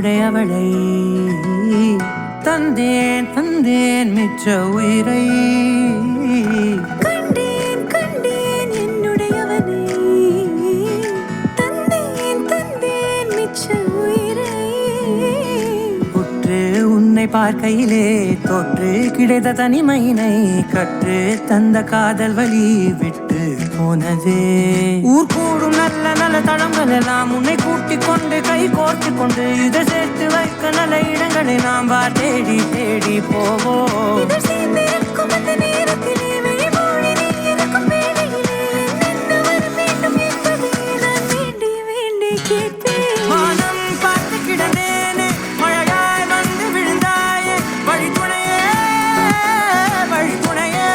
என்னுடையவளை தந்தேன் தந்தேன் மிச்ச உயிரை கண்டேன் கண்டேன் என்னுடையவனை தந்தேன் தந்தேன் மிச்ச உயிரை உற்று உன்னை பார்க்கையிலே தொற்று கிடைத்த தனிமையினை கற்று தந்த காதல் வழி விட்டு போனதே ஊர் கூடும் நல்ல நல்ல தளங்கள் எல்லாம் உன்னை கூட்டிக் கொண்டு கை கோர்த்து கொண்டு இதை சேர்த்து வைக்க நல்ல இடங்களை நாம் தேடி தேடி போவோம். இதழ் சேர்ந்திருக்கும் அந்த நேரத்திலே வெளிமொழி நீ இருக்கும் வேளையிலே என்ன வர வேண்டும் என்பதை நான் வேண்டி வேண்டி கேட்பேன். வானம் பார்த்து கிடந்தேனே மழையாய் வந்து விழுந்தாயே வழித்துணையே வழித்துணையே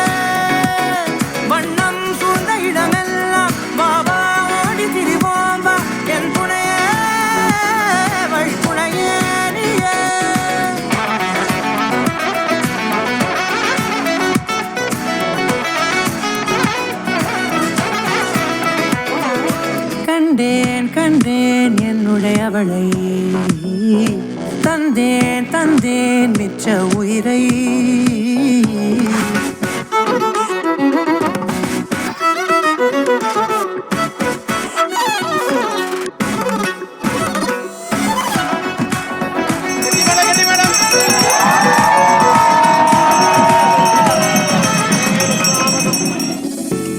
வண்ணம் சூழ்ந்த இடமெல்லாம் பாபா ஓடி திரிவோம் வா என் துணையே வழித்துணையே நீயே. கண்டேன் கண்டேன் என்னுடையவளை தந்தேன் தந்தேன் மிச்ச உயிரை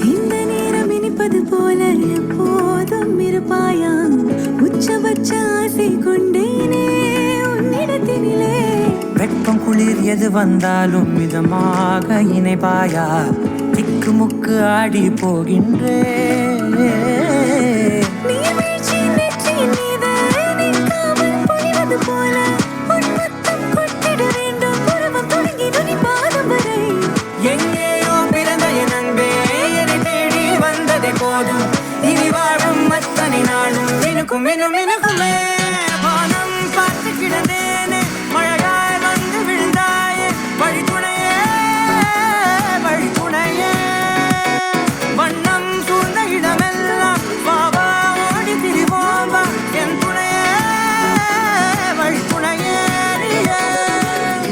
இந்த நேரம் இனிப்பது போல எப்போதும் இருப்பாயா உச்சபட்ச ஆசை கொண்டேனே உன்னிடத்தினிலே வெப்பம் குளிர் எது வந்தாலும் மிதமாக இணைப்பாயா திக்குமுக்கு ஆடி போகின்றே நீர்வீழ்ச்சி நெற்றியின் மீது நிற்காமல் பொழிவது போல உன் முத்தம் கொட்டிட வேண்டும் உருவம் தொடங்கி நுனி பாதம் வரை எங்கேயோ பிறந்த என் அன்பே என்னை தேடி வந்ததே போதும் இனி வாழும் அத்தனை நாளும் மினுக்கும் மினுக்குமே. வானம் பார்த்து கிடந்தேனே மழையாய் வந்து விழுந்தாயே வழித்துணையே வழித்துணையே வண்ணம் சூழ்ந்த இடமெல்லாம் பாபா ஓடி திரிவோம் வா என் துணையே வழித்துணையே நீயே.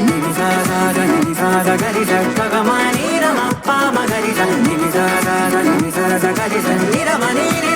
நிமிசாத நிமிசாத கரிச ககமா நீரமப்பா மகரிச நிமிசாத நிமிசாத கரிச நிரம நீரி